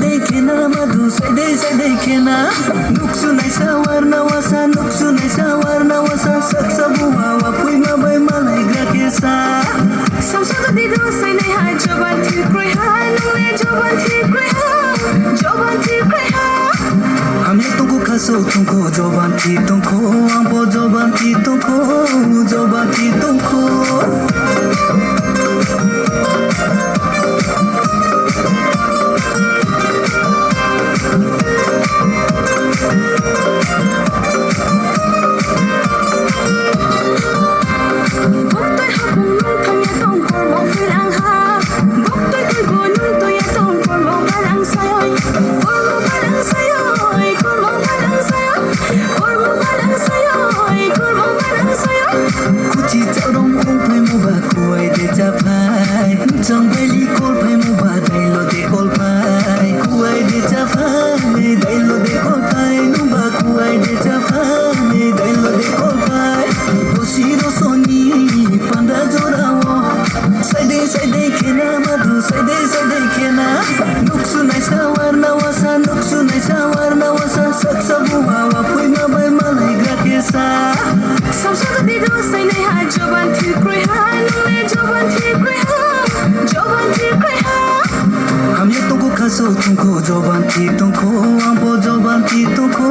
देखना मधु सधैँ खेना नुक्सु नै सावार्न वसा नुक्सु नै सावार्न वसा सक्छ बुवा फुइमा बै मलाई ग्राकेसा Samsung di dosai nei hai joban thi kroi ha nungle joban thi kroi ha joban thi kroi ha हामी तुमको खासो तुमको जबान्ती तुमको आम्बो जबान्ती तुमको Boktoy hapung nung thanya tong kor mo filang ha Boktoy toy bo nung toya tong kor mo balang sayoy Kor mo balang sayoy Kor mo balang sayoy Kor mo balang sayoy Kor mo balang sayoy कुची चौरङ उफै मुबा कुवाई दे चाफाई जङ्गली कोल्फै मुबा दैलो दे कोल्फाई कुवाई दे चाफाई दैलो दे कोल्फाई नुबा कुवाई दे चाफाई दैलो दे कोल्फाई दोसिरो सोनी पन्ध्र जोराओ सधैँ खेना मधु सधैँ खेना नुक्सु नै सावार्न वसा नुक्सु नै सावार्न वसा सक्छ बुवा फुइमा बै मलाई ग्राकेसा Samsung di dosai nei hai joban thi kroi ha nungle joban thi kroi ha joban thi kroi ha हामी तुमको खासो तुमको जबान्ती तुमको आम्बो जबान्ती तुमको